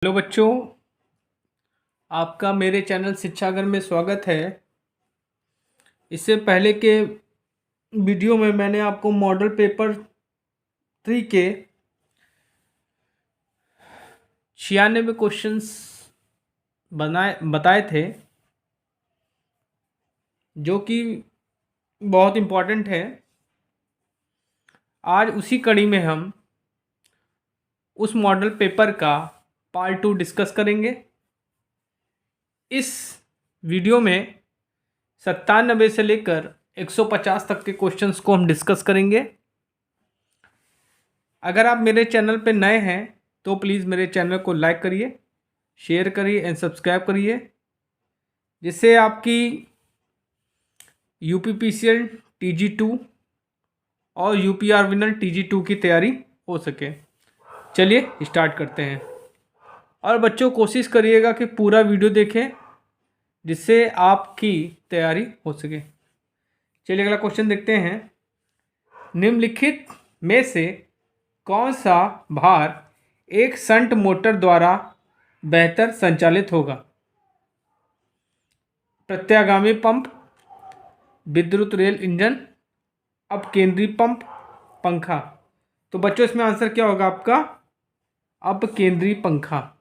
Hello बच्चों, आपका मेरे चैनल शिक्षागर में स्वागत है। इससे पहले के वीडियो में मैंने आपको मॉडल पेपर 3 के 96 क्वेश्चंस बताए थे, जो कि बहुत इम्पोर्टेंट है। आज उसी कड़ी में हम उस मॉडल पेपर का पार्ट 2 डिस्कस करेंगे। इस वीडियो में 97 से लेकर 150 तक के क्वेश्चंस को हम डिस्कस करेंगे। अगर आप मेरे चैनल पर नए हैं तो प्लीज़ मेरे चैनल को लाइक करिए, शेयर करिए एंड सब्सक्राइब करिए, जिससे आपकी UPPCL TG2 और UPR विनर TG2 की तैयारी हो सके। चलिए स्टार्ट करते हैं। और बच्चों, कोशिश करिएगा कि पूरा वीडियो देखें, जिससे आपकी तैयारी हो सके। चलिए अगला क्वेश्चन देखते हैं। निम्नलिखित में से कौन सा भार एक शंट मोटर द्वारा बेहतर संचालित होगा? प्रत्यागामी पंप, विद्युत रेल इंजन, अपकेंद्री पंप, पंखा। तो बच्चों, इसमें आंसर क्या होगा आपका? अपकेंद्री पंखा।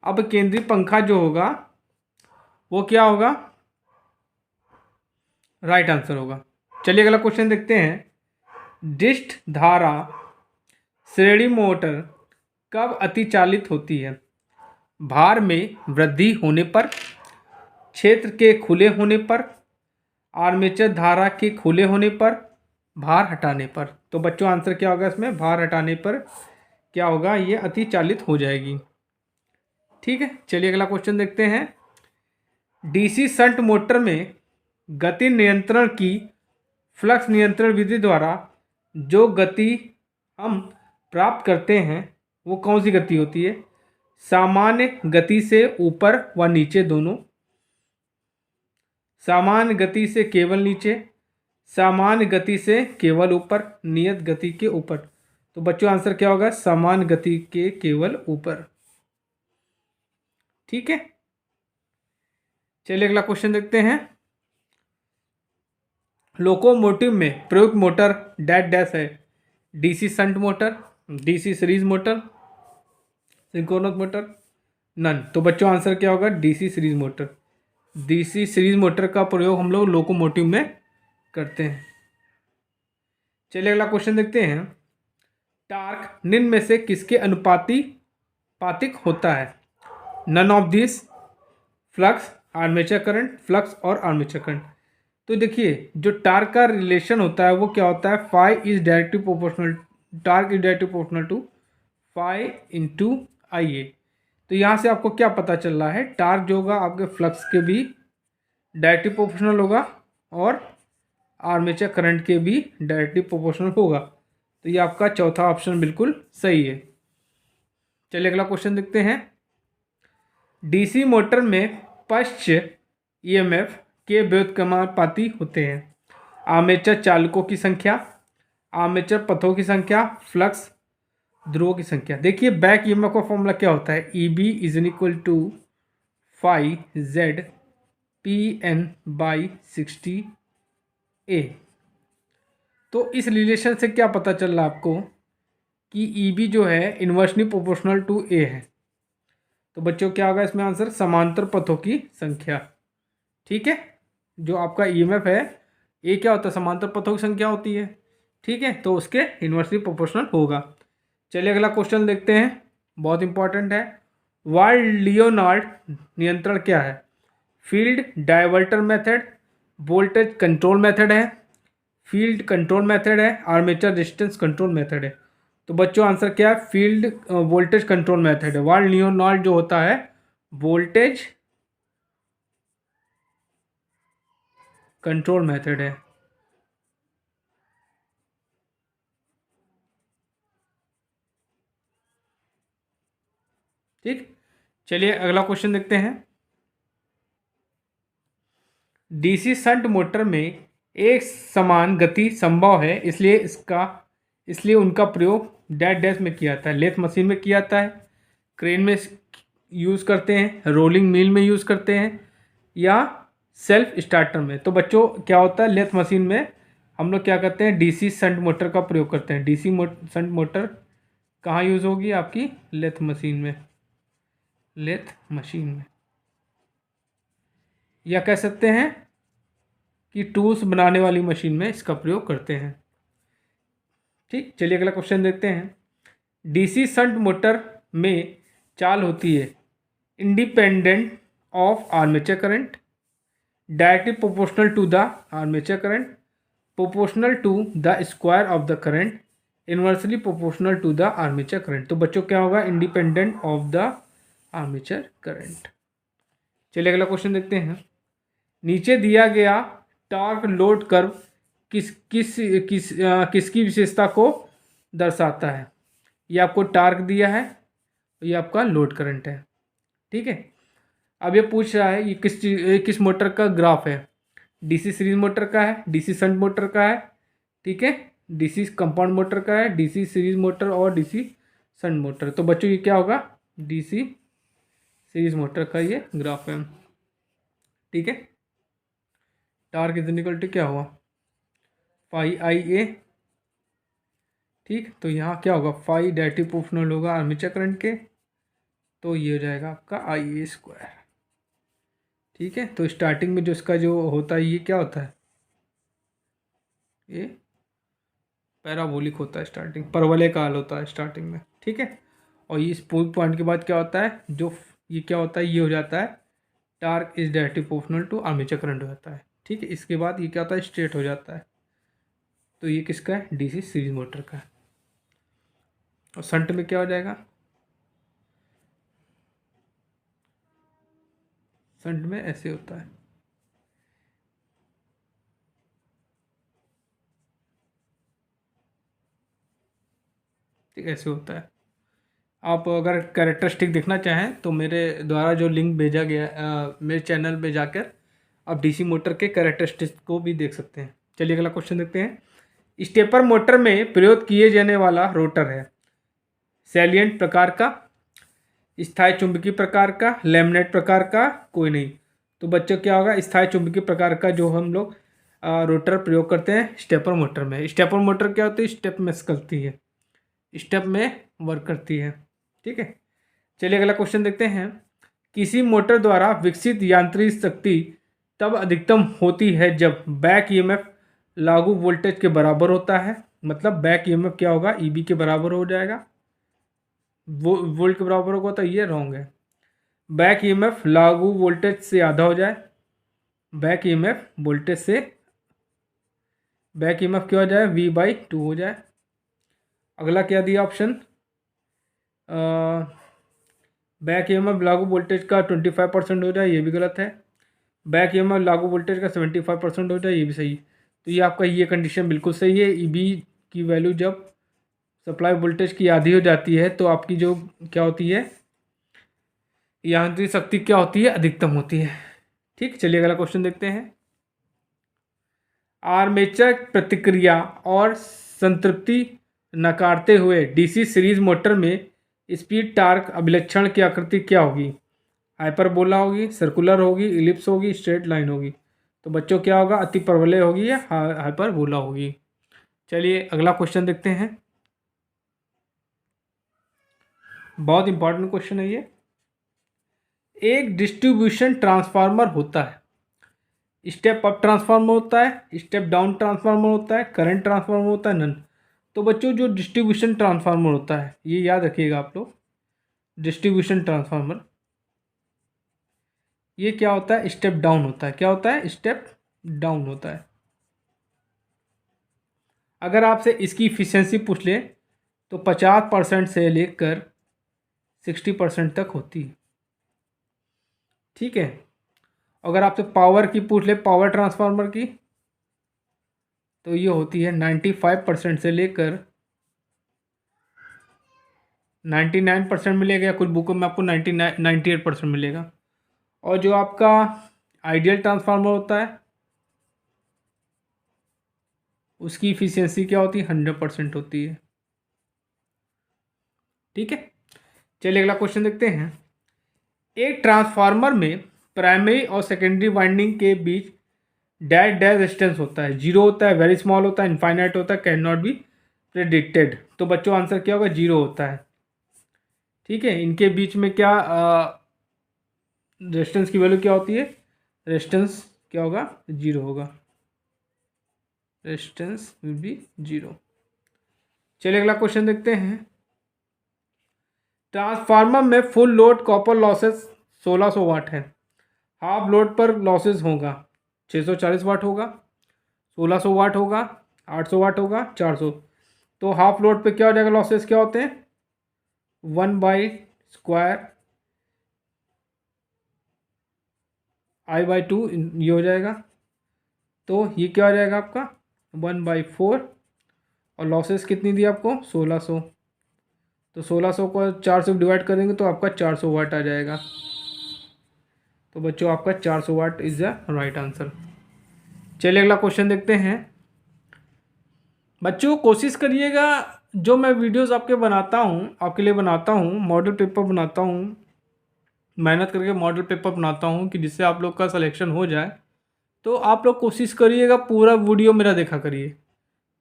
अपकेंद्री पंखा जो होगा वो क्या होगा? राइट आंसर होगा। चलिए अगला क्वेश्चन देखते हैं। डिस्ट धारा श्रेणी मोटर कब अतिचालित होती है? भार में वृद्धि होने पर, क्षेत्र के खुले होने पर, आर्मेचर धारा के खुले होने पर, भार हटाने पर। तो बच्चों, आंसर क्या होगा इसमें? भार हटाने पर क्या होगा? ये अतिचालित हो जाएगी। ठीक है, चलिए अगला क्वेश्चन देखते हैं। DC शंट मोटर में गति नियंत्रण की फ्लक्स नियंत्रण विधि द्वारा जो गति हम प्राप्त करते हैं वो कौन सी गति होती है? सामान्य गति से ऊपर व नीचे दोनों, सामान्य गति से केवल नीचे, सामान्य गति से केवल ऊपर, नियत गति के ऊपर। तो बच्चों, आंसर क्या होगा? सामान्य गति के केवल ऊपर। ठीक है, चलिए अगला क्वेश्चन देखते हैं। लोकोमोटिव में प्रयुक्त मोटर डैश डैश है। DC shunt motor, DC series motor, synchronous motor, none. तो बच्चों, आंसर क्या होगा? DC series motor. DC series motor का प्रयोग हम लोग लोकोमोटिव में करते हैं। चलिए अगला क्वेश्चन देखते हैं। टार्क निम्न में से किसके अनुपातिक होता है? None of this, flux, armature current, flux और आर्मेचर करंट। तो देखिए, जो टार्क का रिलेशन होता है वो क्या होता है? Phi is directly proportional, torque is directly proportional to phi into IA। तो यहाँ से आपको क्या पता चल रहा है? टार्क जो होगा आपके फ्लक्स के भी डायरेक्टली प्रोपोर्शनल होगा और आर्मेचर करंट के भी डायरेक्टली प्रोपोर्शनल होगा। तो ये आपका चौथा ऑप्शन बिल्कुल सही है। चलिए अगला क्वेश्चन देखते हैं। DC मोटर में पश्च EMF के व्युत्क्रमानुपाती होते हैं। आर्मेचर चालकों की संख्या, आर्मेचर पथों की संख्या, फ्लक्स ध्रुवों की संख्या। देखिए, बैक EMF का फॉर्मूला क्या होता है? EB is equal to phi Z PN/60A। तो इस रिलेशन से क्या पता चल रहा है आपको कि EB जो है इन्वर्सली प्रोपोर्शनल टू A है। तो बच्चों, क्या होगा इसमें आंसर? समांतर पथों की संख्या। ठीक है, जो आपका EMF है ये क्या होता है? समांतर पथों की संख्या होती है। ठीक है, तो उसके इन्वर्सली प्रोपोर्शनल होगा। चलिए अगला क्वेश्चन देखते हैं, बहुत इंपॉर्टेंट है। वाल्ड लियोनार्ड नियंत्रण क्या है? Field diverter method, voltage control method है, फील्ड कंट्रोल मेथड है, आर्मेचर रेजिस्टेंस कंट्रोल मेथड है। तो बच्चों, आंसर क्या है? फील्ड वोल्टेज कंट्रोल मेथड है। वाल्ड लियोनार्ड जो होता है वोल्टेज कंट्रोल मेथड है। ठीक, चलिए अगला क्वेश्चन देखते हैं। DC शंट मोटर में एक समान गति संभव है, इसलिए उनका प्रयोग डैश डैश में किया जाता है। लेथ मशीन में किया जाता है, क्रेन में यूज़ करते हैं, रोलिंग मिल में यूज़ करते हैं, या सेल्फ स्टार्टर में। तो बच्चों क्या होता है, लेथ मशीन में हम लोग क्या करते हैं, डीसी शंट मोटर का प्रयोग करते हैं। डीसी शंट मोटर कहाँ यूज़ होगी, आपकी लेथ मशीन में, लेथ मशीन में, या कह सकते हैं कि टूल्स बनाने वाली मशीन में इसका प्रयोग करते हैं। ठीक, चलिए अगला क्वेश्चन देखते हैं। डीसी शंट मोटर में चाल होती है independent of armature current, directly proportional to the armature current, proportional to the square of the current, inversely proportional to the armature current. तो बच्चों क्या होगा, independent of the armature current. चलिए अगला क्वेश्चन देखते हैं। नीचे दिया गया टॉर्क लोड कर्व किसकी विशेषता को दर्शाता है। ये आपको टार्क दिया है, ये आपका लोड करंट है। ठीक है, अब ये पूछ रहा है ये किस मोटर का ग्राफ है। डीसी सीरीज मोटर का है, डीसी शंट मोटर का है, ठीक है, डीसी कंपाउंड मोटर का है, डीसी सीरीज मोटर और डीसी शंट मोटर। तो बच्चों ये क्या होगा, डीसी सीरीज मोटर का ये ग्राफ है। ठीक है, टार्क इज इक्वल टू क्या हुआ, फाई आई ए। ठीक, तो यहाँ क्या होगा, फाई डायरेक्टली प्रोपोर्शनल होगा आर्मेचर करंट के, तो ये हो जाएगा आपका आई ए स्क्वायर। ठीक है, तो स्टार्टिंग में जो इसका जो होता है ये क्या होता है, ये पैराबोलिक होता है, स्टार्टिंग परवलय काल होता है स्टार्टिंग में। ठीक है, और ये इस पॉइंट के बाद क्या होता है, जो ये क्या होता है, ये हो जाता है torque is directly proportional to armature current हो जाता है। ठीक है, इसके बाद ये क्या होता है, स्ट्रेट हो जाता है। तो ये किसका है, डीसी सीरीज मोटर का है। और शंट में क्या हो जाएगा, शंट में ऐसे होता है। ठीक, ऐसे होता है। आप अगर कैरेक्टरिस्टिक देखना चाहें तो मेरे द्वारा जो लिंक भेजा गया मेरे चैनल पे जाकर आप डीसी मोटर के कैरेक्टरिस्टिक को भी देख सकते हैं। चलिए अगला क्वेश्चन देखते हैं। स्टेपर मोटर में प्रयोग किए जाने वाला रोटर है सैलिएंट प्रकार का, स्थायी चुंबकीय प्रकार का, लैमिनेट प्रकार का, कोई नहीं। तो बच्चों क्या होगा, स्थायी चुंबकीय प्रकार का जो हम लोग रोटर प्रयोग करते हैं स्टेपर मोटर में। स्टेपर मोटर क्या होती है, स्टेप में करती है, स्टेप में वर्क करती है। ठीक है, चलिए अगला क्वेश्चन देखते हैं। किसी मोटर द्वारा विकसित यांत्रिक शक्ति तब अधिकतम होती है जब बैक ईएमएफ लागू वोल्टेज के बराबर होता है। मतलब बैक ईएमएफ क्या होगा, ईबी के बराबर हो जाएगा, वो वोल्ट के बराबर होगा, तो ये रॉन्ग है। बैक ईएमएफ लागू वोल्टेज से आधा हो जाए, बैक ईएमएफ वोल्टेज से, बैक ईएमएफ क्या हो जाए, V/2 हो जाए। अगला क्या दिया ऑप्शन, बैक ईएमएफ लागू वोल्टेज का 25% हो जाए, ये भी गलत है। बैक ईएमएफ लागू वोल्टेज का 75% हो जाए, ये भी सही। तो ये आपका ये कंडीशन बिल्कुल सही है। ईबी की वैल्यू जब सप्लाई वोल्टेज की आधी हो जाती है तो आपकी जो क्या होती है, यांत्रिक शक्ति क्या होती है, अधिकतम होती है। ठीक, चलिए अगला क्वेश्चन देखते हैं। आर्मेचर प्रतिक्रिया और संतृप्ति नकारते हुए डीसी सीरीज मोटर में स्पीड टार्क अभिलक्षण की आकृति क्या होगी, हाइपरबोला होगी, सर्कुलर होगी, इलिप्स होगी, स्ट्रेट लाइन होगी। तो बच्चों क्या होगा, अति परवलय होगी या हाइपरबोला होगी। चलिए अगला क्वेश्चन देखते हैं, बहुत इंपॉर्टेंट क्वेश्चन है ये। एक डिस्ट्रीब्यूशन ट्रांसफार्मर होता है, स्टेप अप ट्रांसफार्मर होता है, स्टेप डाउन ट्रांसफार्मर होता है, करंट ट्रांसफार्मर होता है, नन। तो बच्चों जो डिस्ट्रीब्यूशन ट्रांसफार्मर होता है, ये याद रखिएगा आप लोग, डिस्ट्रीब्यूशन ट्रांसफार्मर ये क्या होता है, स्टेप डाउन होता है। क्या होता है, स्टेप डाउन होता है। अगर आपसे इसकी इफिशियंसी पूछ ले तो 50% से लेकर 60% तक होती है। ठीक है, अगर आपसे पावर की पूछ ले, पावर ट्रांसफार्मर की, तो ये होती है 95% से लेकर 99% मिलेगा, या कुछ बुकों में आपको 98% मिलेगा। और जो आपका आइडियल ट्रांसफार्मर होता है उसकी इफिशियंसी क्या होती है, 100% होती है। ठीक है, चलिए अगला क्वेश्चन देखते हैं। एक ट्रांसफार्मर में प्राइमरी और सेकेंडरी वाइंडिंग के बीच डैश डैश डिस्टेंस होता है, जीरो होता है, वेरी स्मॉल होता है, इनफाइनाइट होता है, कैन नॉट बी प्रेडिक्टेड। तो बच्चों आंसर क्या होगा, जीरो होता है। ठीक है, इनके बीच में क्या रेजिस्टेंस की वैल्यू क्या होती है, रेजिस्टेंस क्या होगा, जीरो होगा, रेजिस्टेंस विल बी जीरो। चलिए अगला क्वेश्चन देखते हैं। ट्रांसफार्मर में फुल लोड कॉपर लॉसेस 1600 वाट है, हाफ लोड पर लॉसेस होगा 640 वाट होगा, 1600 वाट होगा, 800 वाट होगा, 400। तो हाफ लोड पे क्या हो जाएगा, लॉसेस क्या होते हैं, 1/स्क्वायर I/2 ये हो जाएगा। तो ये क्या हो जाएगा आपका 1/4, और लॉसेस कितनी दी आपको 1600। तो 1600 को 400 डिवाइड करेंगे तो आपका 400 वाट आ जाएगा। तो बच्चों आपका 400 what is the right answer. चलिए अगला क्वेश्चन देखते हैं। बच्चों कोशिश करिएगा, जो मैं वीडियोस आपके बनाता हूँ, आपके लिए बनाता हूँ, मॉडल पेपर बनाता हूँ, मेहनत करके मॉडल पेपर बनाता हूँ कि जिससे आप लोग का सिलेक्शन हो जाए। तो आप लोग कोशिश करिएगा पूरा वीडियो मेरा देखा करिए,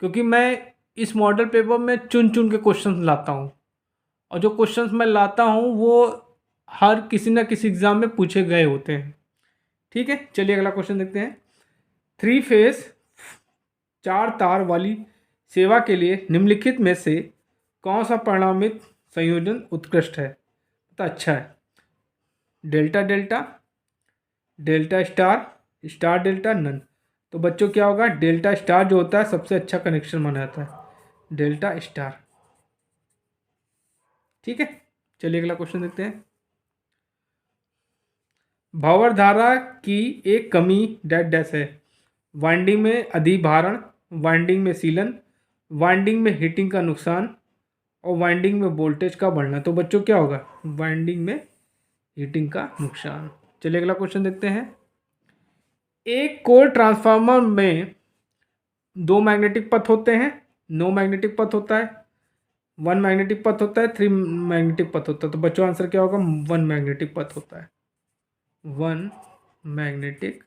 क्योंकि मैं इस मॉडल पेपर में चुन चुन के क्वेश्चन लाता हूँ, और जो क्वेश्चंस मैं लाता हूँ वो हर किसी न किसी एग्ज़ाम में पूछे गए होते हैं। ठीक है, चलिए अगला क्वेश्चन देखते हैं। 3 फेज 4 तार वाली सेवा के लिए निम्नलिखित में से कौन सा परिणामित संयोजन उत्कृष्ट है, तो अच्छा है, delta delta, delta star, star delta, none. तो बच्चों क्या होगा, डेल्टा स्टार जो होता है सबसे अच्छा कनेक्शन माना जाता है, डेल्टा स्टार। ठीक है, चलिए अगला क्वेश्चन देखते हैं। भावर धारा की एक कमी डैश डैश है, वाइंडिंग में अधिभारण, वाइंडिंग में सीलन, वाइंडिंग में हीटिंग का नुकसान, और वाइंडिंग में वोल्टेज का बढ़ना। तो बच्चों क्या होगा, वाइंडिंग में हीटिंग का नुकसान। चलिए अगला क्वेश्चन देखते हैं। एक कोर ट्रांसफार्मर में 2 मैग्नेटिक पथ होते हैं, नो मैग्नेटिक पथ होता है, 1 मैग्नेटिक पथ होता है, 3 मैग्नेटिक पथ होता है। तो बच्चों आंसर क्या होगा, 1 मैग्नेटिक पथ होता है, 1 मैग्नेटिक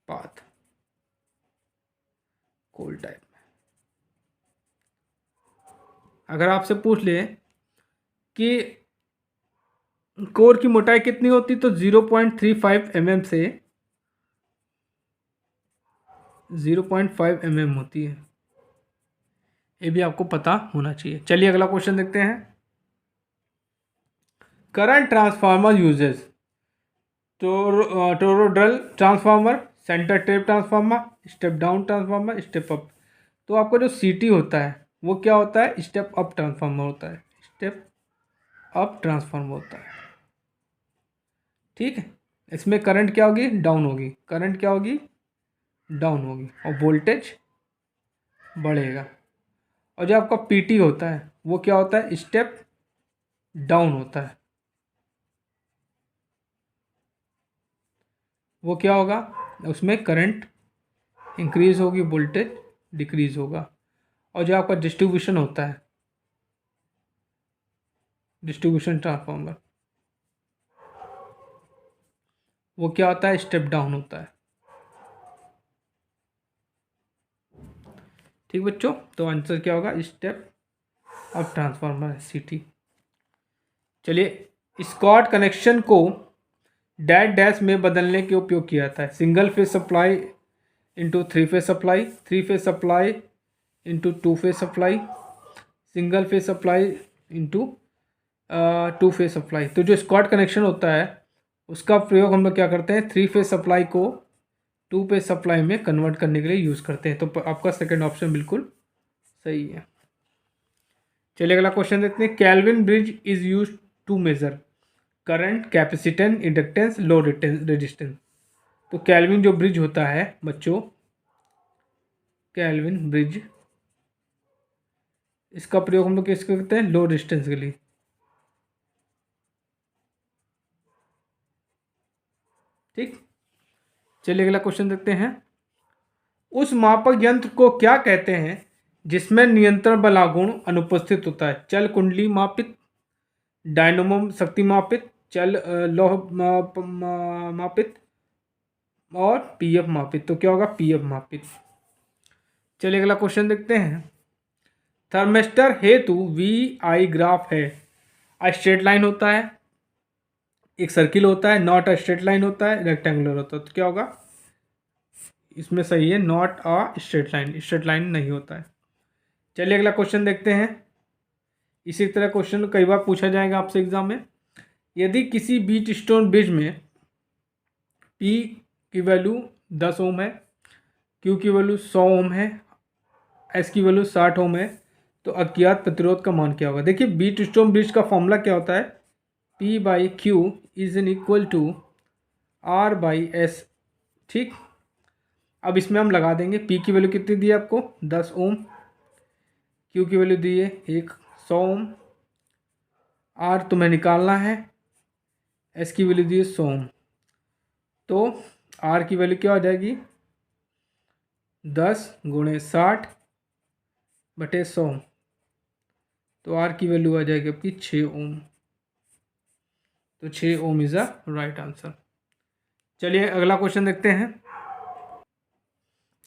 पाथ कोल टाइप में। अगर आपसे पूछ ले कि कोर की मोटाई कितनी होती, तो 0.35 mm से 0.5 mm होती है, ये भी आपको पता होना चाहिए। चलिए अगला क्वेश्चन देखते हैं। Current transformer uses, toroidal transformer, centre tap transformer, step down transformer, step up. तो आपका जो सीटी होता है वो क्या होता है, स्टेप अप ट्रांसफार्मर होता है, स्टेप अप ट्रांसफार्मर होता है। ठीक है, इसमें करंट क्या होगी, डाउन होगी, करंट क्या होगी, डाउन होगी, और वोल्टेज बढ़ेगा। और जो आपका पीटी होता है वो क्या होता है, स्टेप डाउन होता है। वो क्या होगा, उसमें करंट इंक्रीज होगी, वोल्टेज डिक्रीज होगा। और जो आपका डिस्ट्रीब्यूशन होता है, डिस्ट्रीब्यूशन ट्रांसफार्मर, वो क्या होता है, स्टेप डाउन होता है। ठीक बच्चों, तो आंसर क्या होगा, स्टेप अप ट्रांसफार्मर है, सीटी। चलिए, स्कॉट कनेक्शन को डैश डैश में बदलने के उपयोग किया जाता है, single phase supply into 3 phase supply, 3 phase supply into 2 phase supply, single phase supply into 2 phase supply. तो जो स्कॉट कनेक्शन होता है उसका प्रयोग हम लोग क्या करते हैं, 3 फेज सप्लाई को 2 फेज सप्लाई में कन्वर्ट करने के लिए यूज़ करते हैं। तो आपका सेकेंड ऑप्शन बिल्कुल सही है। चलिए अगला क्वेश्चन देखते हैं। Kelvin bridge is use to measure current, capacitance, inductance, low resistance. तो कैल्विन जो ब्रिज होता है बच्चों, कैल्विन ब्रिज, इसका प्रयोग हम लोग किसके करते हैं, लो रेजिस्टेंस के लिए। ठीक, चलिए अगला क्वेश्चन देखते हैं। उस मापक यंत्र को क्या कहते हैं जिसमें नियंत्रण बल गुण अनुपस्थित होता है। चल कुंडली मापित, डायनमो शक्ति मापित, चल लौह मापित और पीएफ मापित। तो क्या होगा? पीएफ मापित। चलिए अगला क्वेश्चन देखते हैं। थर्मिस्टर हेतु वी आई ग्राफ है। स्ट्रेट लाइन होता है, एक सर्किल होता है, नॉट अ स्ट्रेट लाइन होता है, रेक्टेंगुलर होता है। तो क्या होगा? इसमें सही है, not a straight line, straight line नहीं होता है। चलिए अगला क्वेश्चन देखते हैं। इसी तरह क्वेश्चन कई बार पूछा जाएगा आपसे एग्जाम में। यदि किसी बीच स्टोन ब्रिज में P की वैल्यू 10 ओम है, Q की वैल्यू 100 ओम है, S की वैल्यू 60 ओम है, तो अज्ञात प्रतिरोध का मान क्या होगा? देखिए बीच स्टोन ब्रिज का फॉर्मूला क्या होता है? P by Q is in equal to R by S. ठीक, अब इसमें हम लगा देंगे। P की वैल्यू कितनी दी है आपको? 10 ओम। Q की वैल्यू दी है 100 ओम। R तुम्हें निकालना है, S की वैल्यू दी है 100 ओम। तो R की वैल्यू क्या हो जाएगी? 10 गुणे 60 बटे 100। तो R की वैल्यू आ जाएगी आपकी 6 ओम। तो 6 ओम इज अ राइट आंसर। चलिए अगला क्वेश्चन देखते हैं।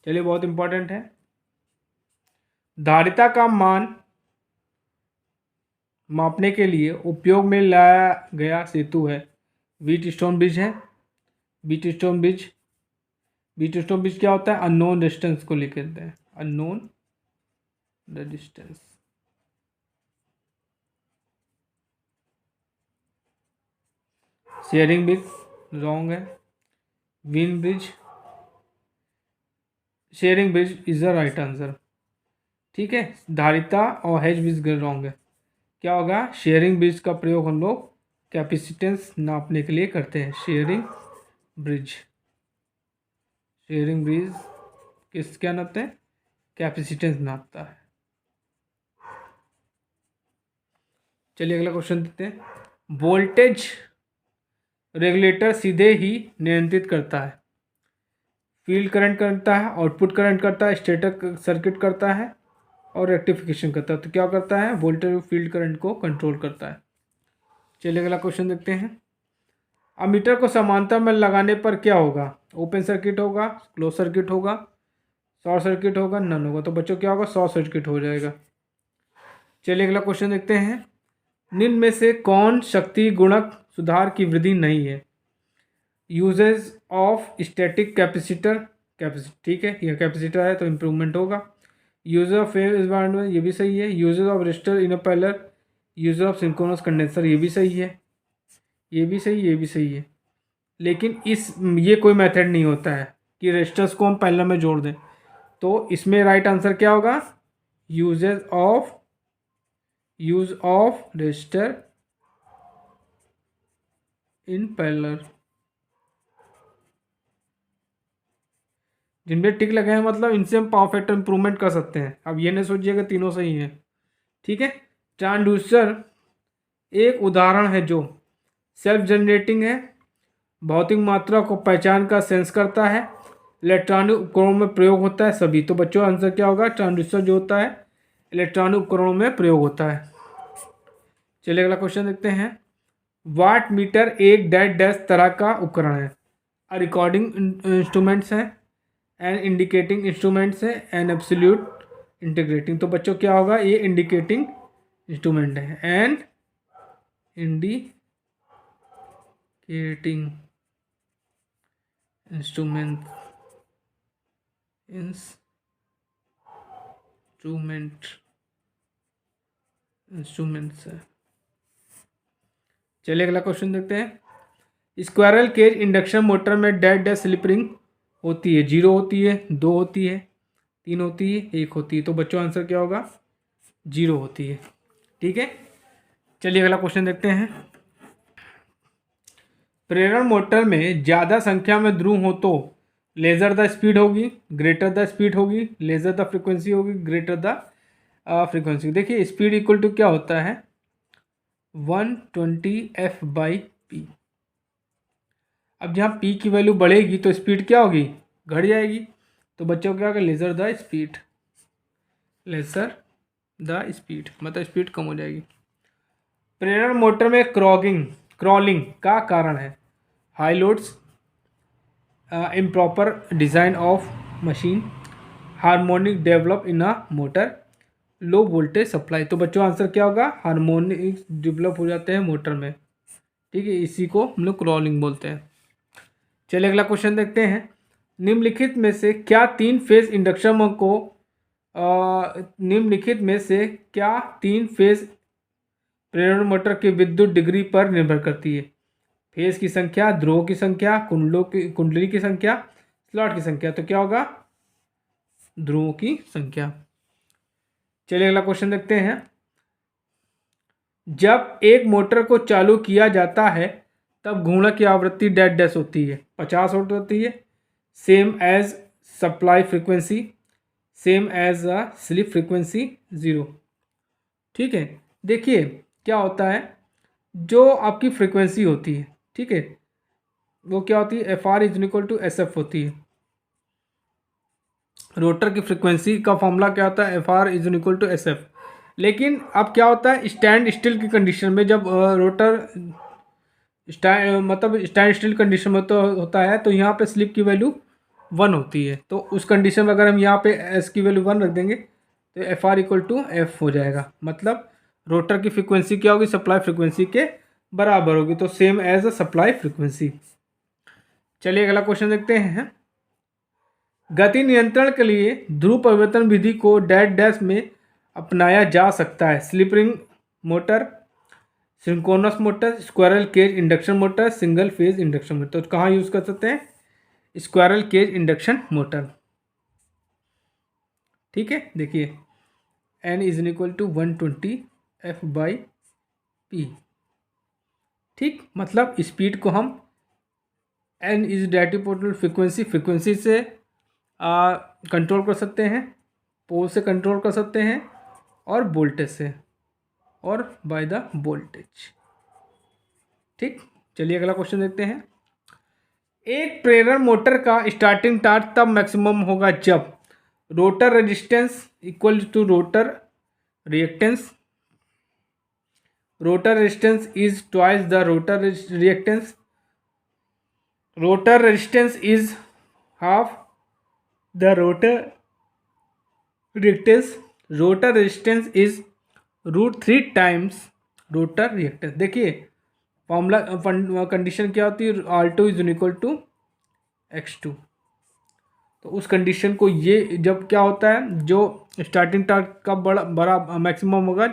चलिए बहुत इंपॉर्टेंट है। धारिता का मान मापने के लिए उपयोग में लाया गया सेतु है। व्हीट स्टोन ब्रिज है। Wheatstone bridge, Wheatstone bridge क्या होता है? अननोन रेजिस्टेंस को लेकर हैं, unknown resistance. Schering bridge wrong है। Wien bridge, Schering bridge is the right answer. ठीक है, धारिता और हेज ब्रिज रॉन्ग है। क्या होगा? शेयरिंग ब्रिज का प्रयोग हम लोग कैपेसिटेंस नापने के लिए करते हैं। शेयरिंग ब्रिज, शेयरिंग ब्रिज किस क्या नापते हैं? कैपेसिटेंस नापता है। चलिए अगला क्वेश्चन देखते हैं। वोल्टेज रेगुलेटर सीधे ही नियंत्रित करता है। फील्ड करंट करता है, आउटपुट करंट करता है, स्टेटर सर्किट करता है और रेक्टिफिकेशन करता है। तो क्या करता है? वोल्टेज और फील्ड करंट को कंट्रोल करता है। चलिए अगला क्वेश्चन देखते हैं। अमीटर को समांतर में लगाने पर क्या होगा? ओपन सर्किट होगा, क्लोज सर्किट होगा, शॉर्ट सर्किट होगा, नन होगा। तो बच्चों क्या होगा? शॉर्ट सर्किट हो जाएगा। चलिए अगला क्वेश्चन देखते हैं। निम्न में से कौन शक्ति गुणक सुधार की वृद्धि नहीं है? यूजेज ऑफ स्टैटिक कैपेसिटर, ठीक है, यह कैपेसिटर है तो इम्प्रूवमेंट होगा। यूज ऑफ फेज एनवायरनमेंट, ये भी सही है। Uses of register in a parallel, use of synchronous condenser, ये भी सही है, ये भी सही, ये भी सही है। लेकिन ये कोई मेथड नहीं होता है कि रजिस्टर्स को हम पैरेलल में जोड़ दें। तो इसमें राइट आंसर क्या होगा? Use of register in parallel. जिनमें टिक लगे हैं मतलब इनसे हम पावर फैक्टर इंप्रूवमेंट कर सकते हैं। अब ये नहीं सोचिएगा तीनों सही हैं। ठीक है, ट्रांसड्यूसर एक उदाहरण है जो सेल्फ जनरेटिंग है, भौतिक मात्रा को पहचान का सेंस करता है, इलेक्ट्रॉनिक उपकरणों में प्रयोग होता है सभी। तो बच्चों आंसर क्या होगा? ट्रांसड्यूसर जो होता है इलेक्ट्रॉनिक उपकरणों में प्रयोग होता है। चलिए अगला क्वेश्चन देखते हैं। वाट मीटर एक डैश डैश तरह का उपकरण है। रिकॉर्डिंग इंस्ट्रूमेंट्स है, एन इंडिकेटिंग इंस्ट्रूमेंट्स है, एन एब्सोल्यूट इंटीग्रेटिंग। तो बच्चों क्या होगा? ये इंडिकेटिंग इंस्ट्रूमेंट है, एन इंडिकेटिंग इंस्ट्रूमेंट्स है। चलिए अगला क्वेश्चन देखते हैं। स्क्वायरल केज इंडक्शन मोटर में डैश डैश स्लिप रिंग होती है। 0 होती है, 2 होती है, 3 होती है, 1 होती है। तो बच्चों आंसर क्या होगा? 0 होती है। ठीक है, चलिए अगला क्वेश्चन देखते हैं। प्रेरण मोटर में ज़्यादा संख्या में ध्रुव हो तो लेज़र द स्पीड होगी, ग्रेटर द स्पीड होगी, लेज़र द फ्रिक्वेंसी होगी, ग्रेटर द फ्रिक्वेंसी। देखिए स्पीड इक्वल टू क्या होता है? 120 F/P। अब जहाँ P की वैल्यू बढ़ेगी तो स्पीड क्या होगी? घट जाएगी। तो बच्चों क्या होगा? Laser the speed. Lesser the speed, मतलब स्पीड कम हो जाएगी। प्रेरण मोटर में क्रॉलिंग का कारण है high loads, improper design of machine, harmonic develop in a motor, low voltage supply. तो बच्चों आंसर क्या होगा, हार्मोनिक डेवलप हो जाते हैं मोटर में, ठीक है, इसी को हम लोग क्रॉलिंग बोलते हैं। चलिए अगला क्वेश्चन देखते हैं। निम्नलिखित में से क्या तीन फेज इंडक्शन को निम्नलिखित में से क्या तीन फेज प्रेरण मोटर की विद्युत डिग्री पर निर्भर करती है? फेज की संख्या, ध्रुवों की संख्या, कुंडली की संख्या, स्लॉट की संख्या। तो क्या होगा, ध्रुवों की संख्या। चलिए अगला क्वेश्चन देखते हैं। जब एक मोटर को चालू किया जाता है तब घूर्णक की आवृत्ति डैश डैश होती है, 50 हर्ट्ज होती है, same as supply frequency, same as a slip frequency 0। ठीक है, देखिए क्या होता है, जो आपकी फ्रीक्वेंसी होती है, ठीक है, वो क्या होती है, F R is equal to S F होती है। रोटर की फ्रीक्वेंसी का फॉर्मूला क्या होता है, F R is equal to S F. लेकिन अब क्या होता है, स्टैंड स्टिल की कंडीशन में जब रोटर स्टैंड स्टिल कंडीशन में तो होता है, तो यहाँ पे स्लिप की वैल्यू 1 होती है। तो उस कंडीशन में अगर हम यहाँ पे एस की वैल्यू 1 रख देंगे तो F R equal to F हो जाएगा, मतलब रोटर की फ्रीक्वेंसी क्या होगी, सप्लाई फ्रीक्वेंसी के बराबर होगी, तो same as a supply frequency. चलिए अगला क्वेश्चन देखते हैं। गति नियंत्रण के लिए ध्रुव परिवर्तन विधि को डैश डैश में अपनाया जा सकता है? Slip ring motor, synchronous motor, squirrel cage induction motor, single phase induction motor. तो कहाँ यूज़ कर सकते हैं, स्क्वायरल केज इंडक्शन मोटर। ठीक है, देखिए N is equal to 120 F by P. ठीक, मतलब स्पीड को हम एन इज डायटिपोटल फ्रिक्वेंसी से कंट्रोल कर सकते हैं, पोल से कंट्रोल कर सकते हैं, और वोल्टेज से, और बाय द वोल्टेज। ठीक, चलिए अगला क्वेश्चन देखते हैं। एक प्रेरण मोटर का स्टार्टिंग टॉर्क तब मैक्सिमम होगा जब rotor resistance equal to rotor reactance, rotor resistance is twice the rotor reactance, rotor resistance is half the rotor reactance, rotor resistance is √3 times rotor reactance. देखिए formula condition क्या होती है, R2 is equal to X2। तो उस condition को ये जब क्या होता है, जो स्टार्टिंग टॉर्क का बड़ा मैक्सिमम होगा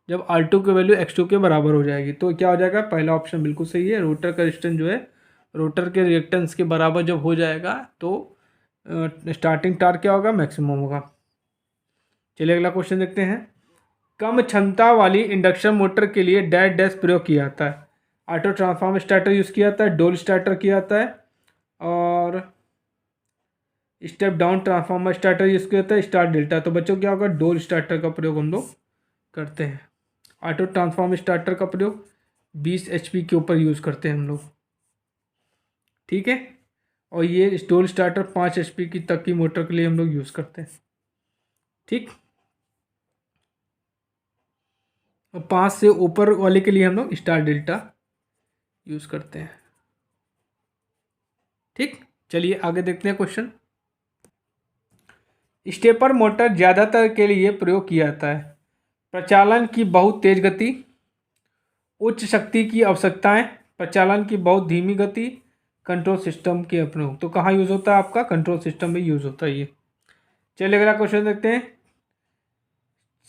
जब R2 की वैल्यू X2 के बराबर हो जाएगी। तो क्या हो जाएगा, पहला ऑप्शन बिल्कुल सही है, रोटर का रेजिस्टेंस जो है रोटर के रिएक्टेंस के बराबर जब हो जाएगा तो स्टार्टिंग टॉर्क क्या होगा, मैक्सिमम होगा। चलिए अगला क्वेश्चन देखते हैं। कम क्षमता वाली इंडक्शन मोटर के लिए डैश डैश प्रयोग किया जाता है? ऑटो ट्रांसफार्मर स्टार्टर यूज़ किया जाता है, डोल स्टार्टर किया जाता है, और step down transformer starter use किया जाता है, स्टार डेल्टा। तो बच्चों क्या होगा, डोल स्टार्टर का प्रयोग हम लोग करते हैं। ऑटो ट्रांसफार्मर स्टार्टर का प्रयोग 20 HP के ऊपर यूज़ करते हैं हम लोग। ठीक है, और ये डोल स्टार्टर 5 HP की तक की मोटर के लिए हम लोग यूज़ करते हैं। ठीक, और 5 से ऊपर वाले के लिए हम लोग स्टार डेल्टा यूज़ करते हैं। ठीक, चलिए आगे देखते हैं क्वेश्चन। स्टेपर मोटर ज़्यादातर के लिए प्रयोग किया जाता है? प्रचालन की बहुत तेज गति, उच्च शक्ति की आवश्यकताएं, प्रचालन की बहुत धीमी गति, कंट्रोल सिस्टम के अपने। तो कहाँ यूज़ होता है, आपका कंट्रोल सिस्टम में यूज़ होता है ये। चलिए अगला क्वेश्चन देखते हैं।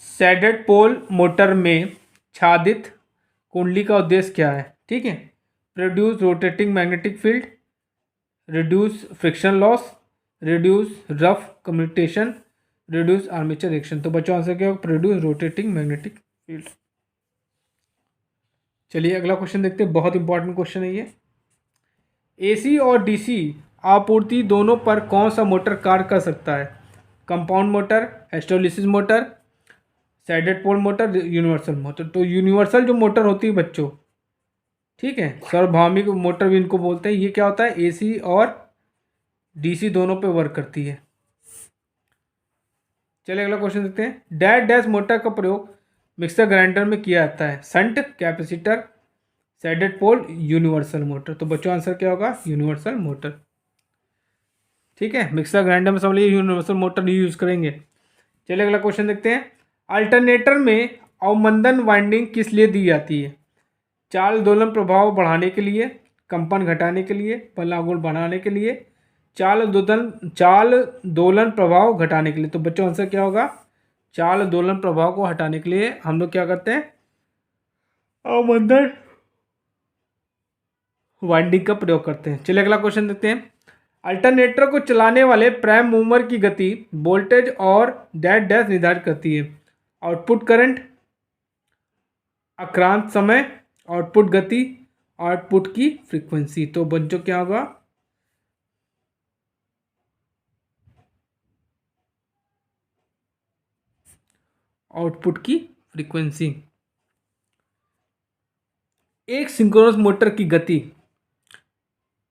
सैडेड पोल मोटर में छादित कुंडली का उद्देश्य क्या है? ठीक है, produce rotating magnetic field, reduce friction loss, reduce rough commutation, reduce armature reaction. तो बच्चों आंसर क्या होगा, प्रोड्यूस रोटेटिंग मैग्नेटिक फील्ड। चलिए अगला क्वेश्चन देखते हैं, बहुत इंपॉर्टेंट क्वेश्चन है ये। AC और DC आपूर्ति दोनों पर कौन सा मोटर कार्य कर सकता है? Compound motor, hysteresis motor, shaded pole motor, universal motor. तो यूनिवर्सल जो मोटर होती है बच्चों, ठीक है, सार्वभौमिक मोटर भी इनको बोलते हैं, ये क्या होता है, AC और DC दोनों पे वर्क करती है। चलिए अगला क्वेश्चन देखते हैं। डैश डैश मोटर का प्रयोग मिक्सर ग्राइंडर में किया जाता है। संट, कैपेसिटर, सैडेड पोल, यूनिवर्सल मोटर। तो बच्चों आंसर क्या होगा? Universal motor. ठीक है, मिक्सर ग्राइंडर में समझ लीजिए यूनिवर्सल मोटर यूज़ करेंगे। चलिए अगला क्वेश्चन देखते हैं। अल्टरनेटर में अवमंदन वाइंडिंग किस लिए दी जाती है? चाल दोलन प्रभाव बढ़ाने के लिए, कंपन घटाने के लिए, बलागुण बढ़ाने के लिए, चाल दोलन प्रभाव घटाने के लिए। तो बच्चों आंसर क्या होगा? चाल दोलन प्रभाव को हटाने के लिए हम लोग क्या करते हैं? अवमंदन वाइंडिंग का प्रयोग करते हैं। चलिए अगला क्वेश्चन देखते हैं। अल्टरनेटर को चलाने वाले प्राइम मूवर की गति, वोल्टेज और डैश डैश निर्धारित करती है। आउटपुट करंट, अक्रांत समय, आउटपुट गति, आउटपुट की फ्रीक्वेंसी। तो बच्चों क्या होगा? आउटपुट की फ्रीक्वेंसी। एक सिंक्रोनस मोटर की गति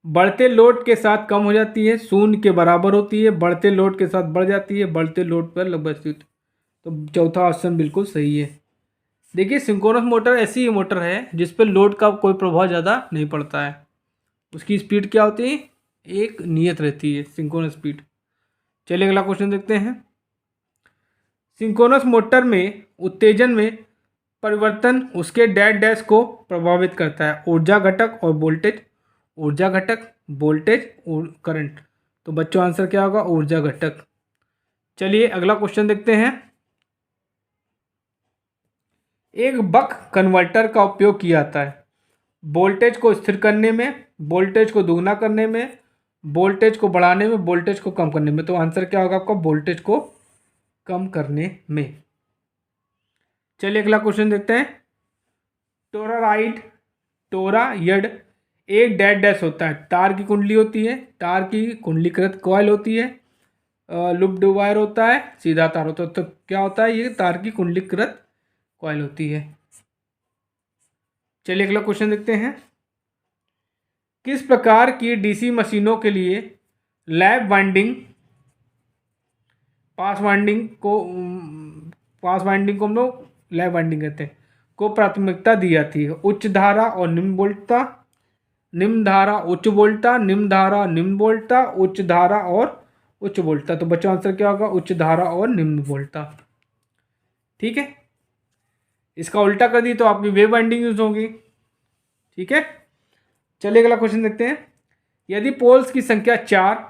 बढ़ते लोड के साथ कम हो जाती है, शून्य के बराबर होती है, बढ़ते लोड के साथ बढ़ जाती है, बढ़ते लोड पर लगभग स्थित। तो चौथा ऑप्शन बिल्कुल सही है। देखिए सिंक्रोनस मोटर ऐसी मोटर है जिस पर लोड का कोई प्रभाव ज़्यादा नहीं पड़ता है। उसकी स्पीड क्या होती है? एक नियत रहती है सिंक्रोनस स्पीड। चलिए अगला क्वेश्चन देखते हैं। सिंक्रोनस मोटर में उत्तेजन में परिवर्तन उसके डैश डैश को प्रभावित करता है। ऊर्जा घटक और वोल्टेज, ऊर्जा घटक, वोल्टेज और करंट। तो बच्चों आंसर क्या होगा? ऊर्जा घटक। चलिए अगला क्वेश्चन देखते हैं। एक बक कन्वर्टर का उपयोग किया जाता है वोल्टेज को स्थिर करने में, वोल्टेज को दोगुना करने में, वोल्टेज को बढ़ाने में, वोल्टेज को कम करने में। तो आंसर क्या होगा आपका? वोल्टेज को कम करने में। चलिए अगला क्वेश्चन देखते हैं। टोराइड, टोरायड एक डैश डैश होता है। तार की कुंडली होती है, तार की कुंडलीकृत कॉइल होती है, लूप्ड वायर होता है, सीधा तार होता है। तो क्या होता है? ये तार की कुंडलीकृत कॉइल होती है। चलिए अगला क्वेश्चन देखते हैं। किस प्रकार की डीसी मशीनों के लिए लैप वाइंडिंग, पास वाइंडिंग को हम लोग लैप वाइंडिंग कहते हैं, को प्राथमिकता दी जाती है? उच्च धारा और निम्न वोल्टता, निम्न धारा उच्च वोल्टता, निम्न धारा निम्न वोल्टता, उच्च धारा और उच्च वोल्टता। तो बच्चों आंसर क्या होगा? उच्च धारा और निम्न वोल्टता। ठीक है, इसका उल्टा कर दी तो आपकी वेव वाइंडिंग यूज होगी। ठीक है, चलिए अगला क्वेश्चन देखते हैं। यदि पोल्स की संख्या 4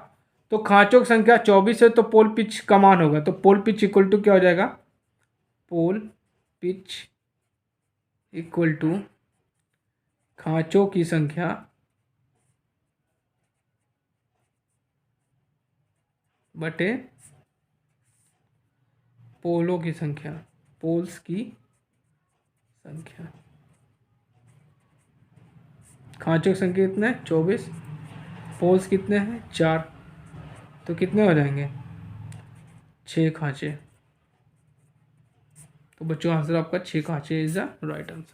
तो खांचों की संख्या 24 है तो पोल पिच का मान होगा। तो पोल पिच इक्वल टू क्या हो जाएगा? पोल पिच इक्वल टू खांचों की संख्या बटे पोलों की संख्या, पोल्स की संख्या। खांचों की संख्या कितने हैं? 24। पोल्स कितने हैं? 4। तो कितने हो जाएंगे? 6 खांचे। तो बच्चों आंसर आपका 6 खांचे इज द राइट आंसर।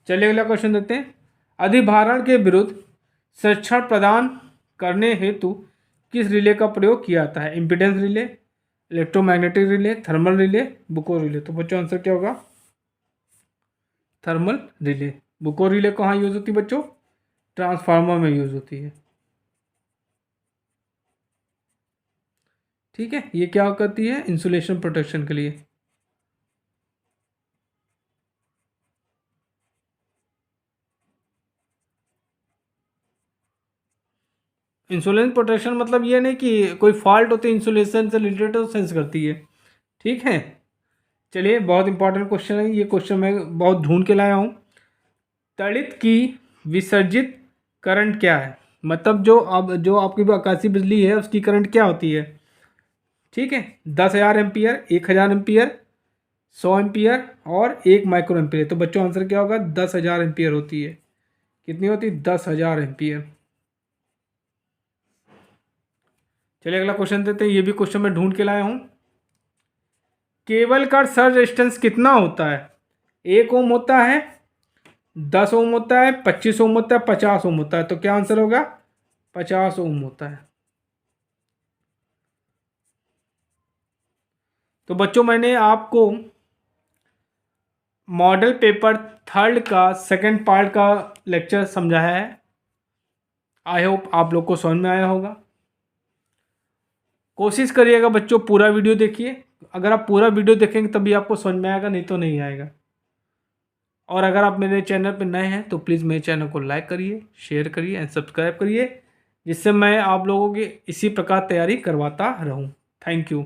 चलिए अगला क्वेश्चन देखते हैं। अधिभारण के विरुद्ध संरक्षण प्रदान करने हेतु किस रिले का प्रयोग किया जाता है? Impedance relay, electromagnetic relay, thermal relay, बुको रिले। तो बच्चों आंसर क्या होगा? Thermal relay. बुको रिले कहाँ यूज होती है बच्चों? ट्रांसफार्मर में यूज होती है। ठीक है, ये क्या करती है? इंसुलेशन प्रोटेक्शन के लिए। इंसुलेशन प्रोटेक्शन मतलब ये नहीं कि कोई फॉल्ट होती है इंसुलेशन से रिलेटेड तो सेंस करती है। ठीक है, चलिए बहुत इंपॉर्टेंट क्वेश्चन है ये। क्वेश्चन मैं बहुत ढूंढ के लाया हूँ। तड़ित की विसर्जित करंट क्या है? मतलब जो आपकी आकाशीय बिजली है उसकी करंट क्या होती है? ठीक है, 10,000 एम्पियर, 1,000 एम्पियर, 100 एम्पियर और 1 माइक्रो एम्पियर। तो बच्चों आंसर क्या होगा? 10,000 एम्पियर होती है। कितनी होती है? 10,000 एम्पियर। चलिए अगला क्वेश्चन देते हैं। ये भी क्वेश्चन मैं ढूंढ के लाया हूँ। केबल का सर्ज रेजिस्टेंस कितना होता है? 1 ओम होता है, 10 ओम होता है, 25 ओम होता है, 50 ओम होता है। तो क्या आंसर होगा? 50 ओम होता है। तो बच्चों मैंने आपको मॉडल पेपर 3 का सेकंड पार्ट का लेक्चर समझाया है। आई होप आप लोग को समझ में आया होगा। कोशिश करिएगा बच्चों पूरा वीडियो देखिए। अगर आप पूरा वीडियो देखेंगे तभी आपको समझ में आएगा, नहीं तो नहीं आएगा। और अगर आप मेरे चैनल पर नए हैं तो प्लीज़ मेरे चैनल को लाइक करिए, शेयर करिए एंड सब्सक्राइब करिए, जिससे मैं आप लोगों की इसी प्रकार तैयारी करवाता रहूं। Thank you.